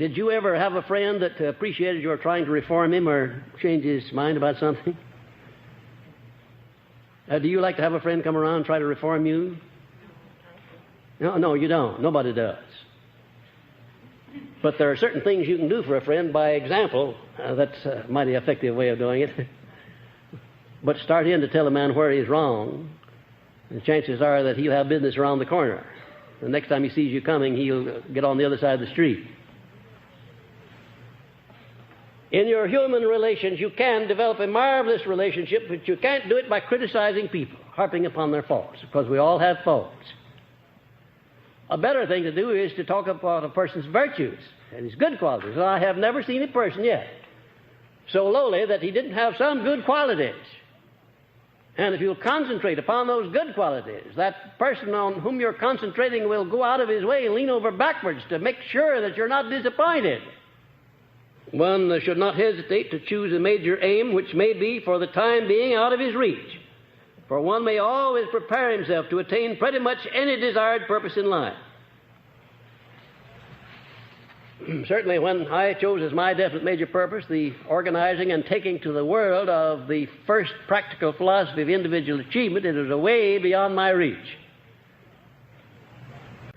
Did you ever have a friend that appreciated your trying to reform him or change his mind about something? Do you like to have a friend come around and try to reform you? No, you don't. Nobody does. But there are certain things you can do for a friend by example. That's a mighty effective way of doing it. But start in to tell a man where he's wrong, the chances are that he'll have business around the corner. The next time he sees you coming, he'll get on the other side of the street. In your human relations, you can develop a marvelous relationship, but you can't do it by criticizing people, harping upon their faults, because we all have faults. A better thing to do is to talk about a person's virtues and his good qualities. And I have never seen a person yet so lowly that he didn't have some good qualities. And if you'll concentrate upon those good qualities, that person on whom you're concentrating will go out of his way and lean over backwards to make sure that you're not disappointed. One should not hesitate to choose a major aim which may be for the time being out of his reach. For one may always prepare himself to attain pretty much any desired purpose in life. Certainly when I chose as my definite major purpose the organizing and taking to the world of the first practical philosophy of individual achievement, it was way beyond my reach.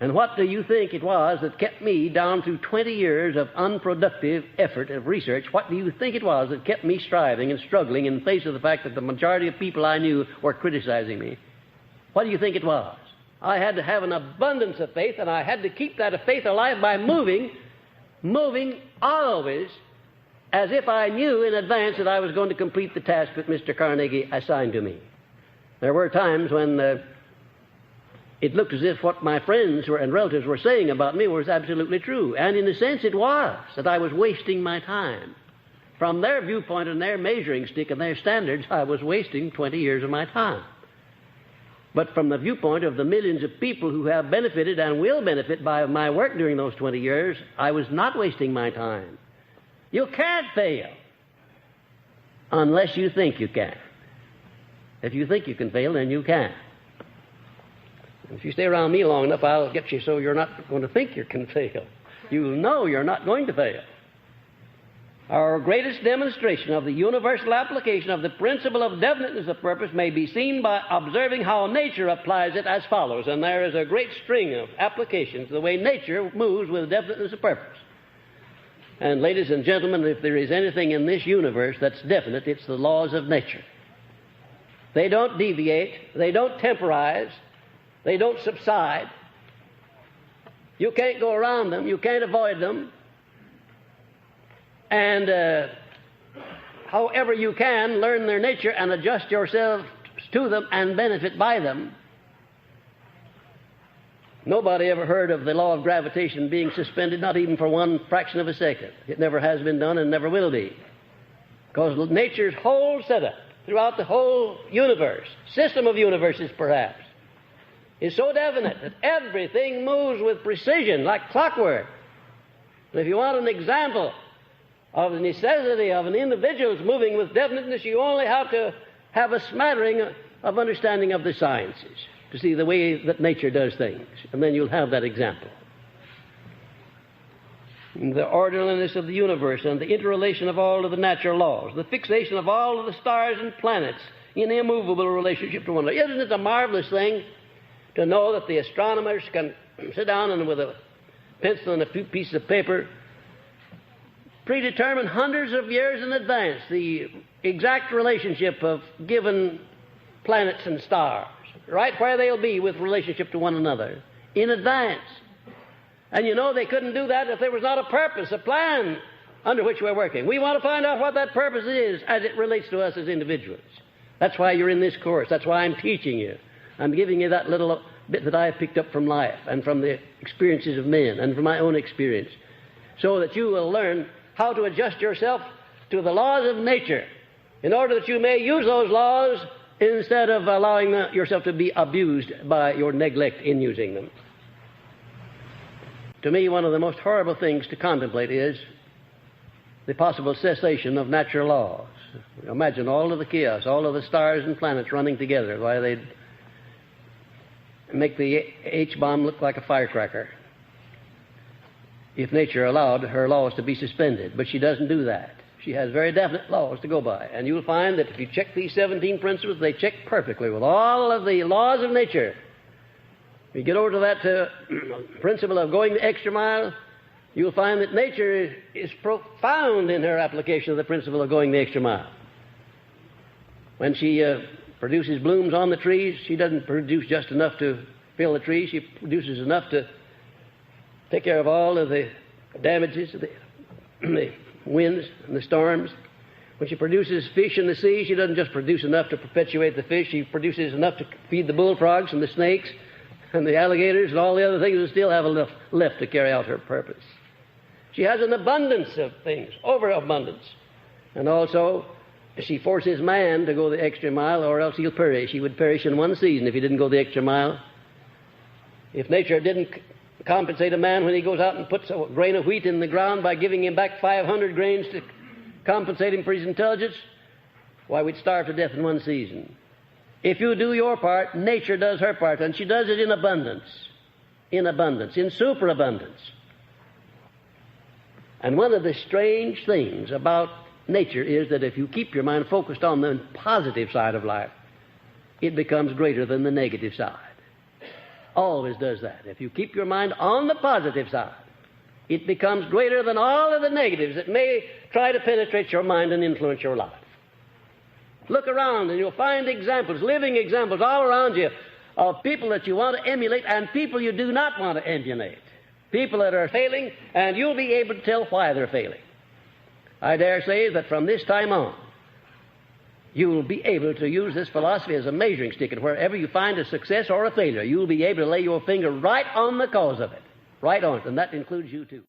And what do you think it was that kept me down through 20 years of unproductive effort of research? What do you think it was that kept me striving and struggling in the face of the fact that the majority of people I knew were criticizing me? What do you think it was? I had to have an abundance of faith, and I had to keep that faith alive by moving always as if I knew in advance that I was going to complete the task that Mr. Carnegie assigned to me. There were times when it looked as if what my friends and relatives were saying about me was absolutely true. And in a sense it was, that I was wasting my time. From their viewpoint and their measuring stick and their standards, I was wasting 20 years of my time. But from the viewpoint of the millions of people who have benefited and will benefit by my work during those 20 years, I was not wasting my time. You can't fail unless you think you can. If you think you can fail, then you can. If you stay around me long enough, I'll get you so you're not going to think you can fail. You'll know you're not going to fail. Our greatest demonstration of the universal application of the principle of definiteness of purpose may be seen by observing how nature applies it as follows. And there is a great string of applications, the way nature moves with definiteness of purpose. And ladies and gentlemen, if there is anything in this universe that's definite, it's the laws of nature. They don't deviate. They don't temporize. They don't subside. You can't go around them. You can't avoid them. And however you can, learn their nature and adjust yourself to them and benefit by them. Nobody ever heard of the law of gravitation being suspended, not even for one fraction of a second. It never has been done and never will be. Because nature's whole setup throughout the whole universe, system of universes perhaps, is so definite that everything moves with precision like clockwork. And if you want an example of the necessity of an individual's moving with definiteness, you only have to have a smattering of understanding of the sciences to see the way that nature does things, and then you'll have that example. The orderliness of the universe and the interrelation of all of the natural laws, the fixation of all of the stars and planets in immovable relationship to one another. Isn't it a marvelous thing to know that the astronomers can sit down and with a pencil and a few pieces of paper predetermine hundreds of years in advance the exact relationship of given planets and stars, right where they'll be with relationship to one another, in advance. And you know they couldn't do that if there was not a purpose, a plan under which we're working. We want to find out what that purpose is as it relates to us as individuals. That's why you're in this course. That's why I'm teaching you. I'm giving you that little bit that I have picked up from life and from the experiences of men and from my own experience, so that you will learn how to adjust yourself to the laws of nature in order that you may use those laws instead of allowing yourself to be abused by your neglect in using them. To me, one of the most horrible things to contemplate is the possible cessation of natural laws. Imagine all of the chaos, all of the stars and planets running together, why they'd make the H-bomb look like a firecracker. if nature allowed her laws to be suspended. But she doesn't do that. She has very definite laws to go by. And you'll find that if you check these 17 principles, they check perfectly with all of the laws of nature. If you get over to that principle of going the extra mile, you'll find that nature is profound in her application of the principle of going the extra mile. When she produces blooms on the trees, she doesn't produce just enough to fill the trees. She produces enough to take care of all of the damages, the winds and the storms. When she produces fish in the sea, she doesn't just produce enough to perpetuate the fish. She produces enough to feed the bullfrogs and the snakes and the alligators and all the other things that still have enough left to carry out her purpose. She has an abundance of things, overabundance. And also, she forces man to go the extra mile, or else he'll perish. He would perish in one season if he didn't go the extra mile. If nature didn't compensate a man when he goes out and puts a grain of wheat in the ground by giving him back 500 grains to compensate him for his intelligence, why, we'd starve to death in one season. If you do your part, nature does her part, and she does it in abundance, in superabundance. And one of the strange things about nature is that if you keep your mind focused on the positive side of life, it becomes greater than the negative side. Always does that. If you keep your mind on the positive side, it becomes greater than all of the negatives that may try to penetrate your mind and influence your life. Look around and you'll find examples, living examples all around you of people that you want to emulate and people you do not want to emulate. People that are failing, and you'll be able to tell why they're failing. I dare say that from this time on, you'll be able to use this philosophy as a measuring stick, and wherever you find a success or a failure, you'll be able to lay your finger right on the cause of it, right on it, and that includes you too.